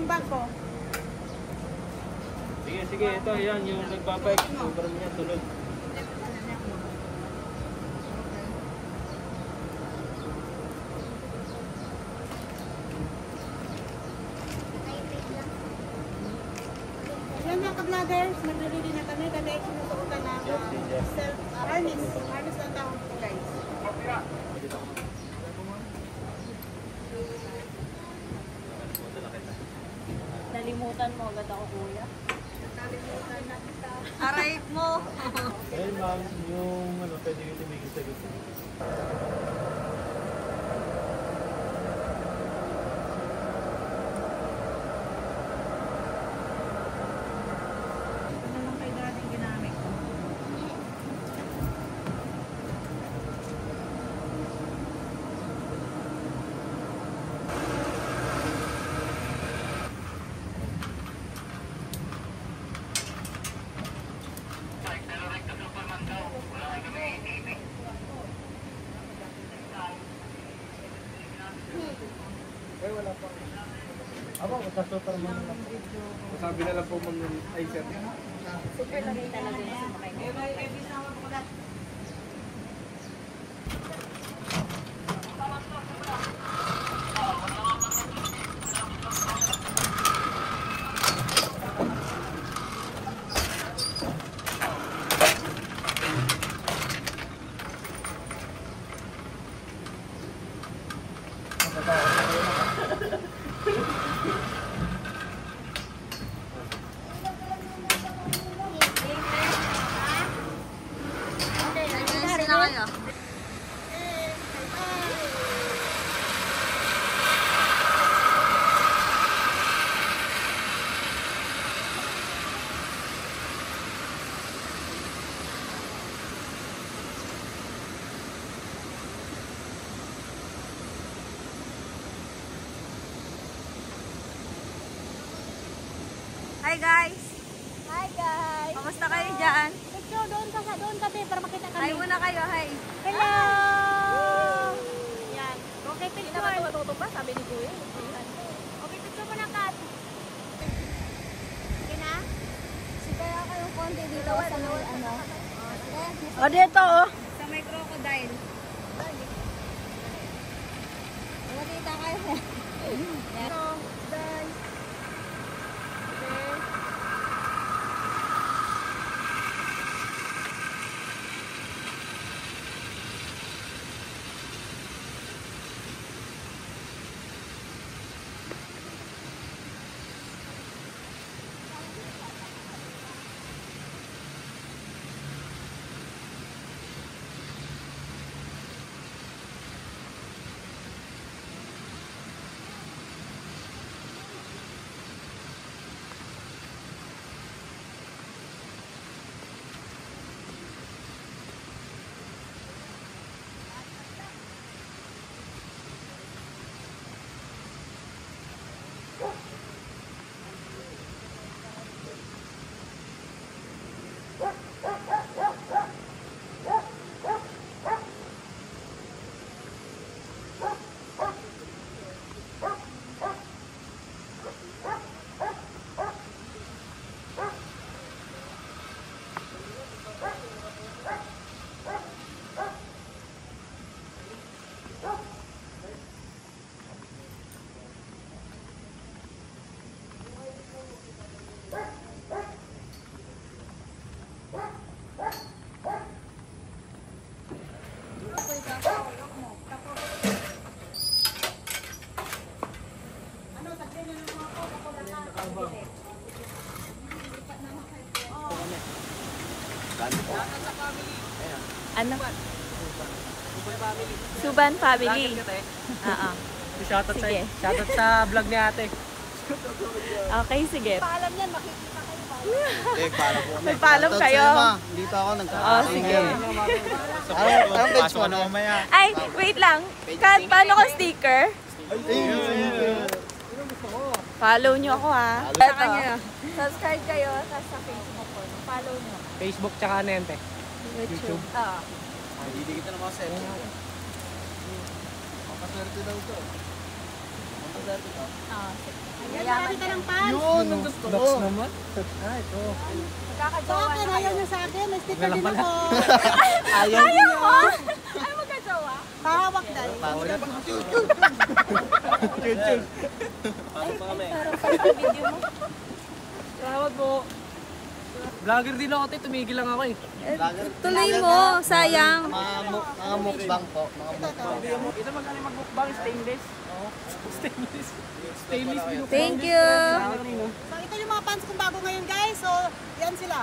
yung bangko. Sige, sige. Ito, yan. Yung nagbabike. Sobrang niya. Tulog. Yan mga ka-vloggers. Maglili na kami. Dahil sinusuotan ng self-harness. Harness lang tawag po guys. Nalimutan mo agad ako, kuya. Nalimutan na kita. Aray mo! Ayun, ma'am. Yung ano, pwede yung tumigil sa gusto. Ito na lang kay dating ginamit ko. Eh, wala pa. Aba, sa Superman lang po. Sabi na lang po ma'am ay sir. Super lagay talaga yung sumakay ko. Hi guys! Hi guys! Kamusta kayo dyan? Picture doon ka para makita kami. Hi muna kayo, hi! Hello! Yan. Okay, Hindi picture. naman matututo pa, sabi ni kuya. Okay, picture mo na, Kat. Okay na? Kaya kayong konti dito sa may ano. O, dito oh! Sa may crocodile. Nakita kayo. Hello, guys. Okay. Ano? Suban family. Oo. Shoutout sa, Sige. shoutout sa vlog ni ate. Okay, sige. Paalam yan, makikita kayo ba? Follow po. Mag-follow kayo. Dito ako Oh, sige. Anong page mo? Ay, wait lang. Kat, paano ko sticker? Follow nyo ako ha. Sa kanya. Subscribe kayo sa Facebook ko. Follow nyo. Facebook tsaka Nente. YouTube. Oo. Hindi kita na mga selfie. Papaswerte daw ito. Papaswerte daw. Oo, sige. Yan, marami ka ng pants. Yun, ang gusto ko. Box naman. Ah, ito. So, akin, ayaw niya sa akin. May sticker din ako. Ayaw. mo? Ay, magkajowa? Pahawak dahil. Pasok pa kami. Video mo. Salamat po. Vlogger din ako, tumigil lang ako eh. Tuloy mo, sayang. Mga mukbang po. Mga mukbang. Ito magkano mag-mukbang? Stainless? Oo. Stainless. Stainless binukbang. Thank you. Kanino? So, ito yung mga pants kong bago ngayon, guys. So, yan sila.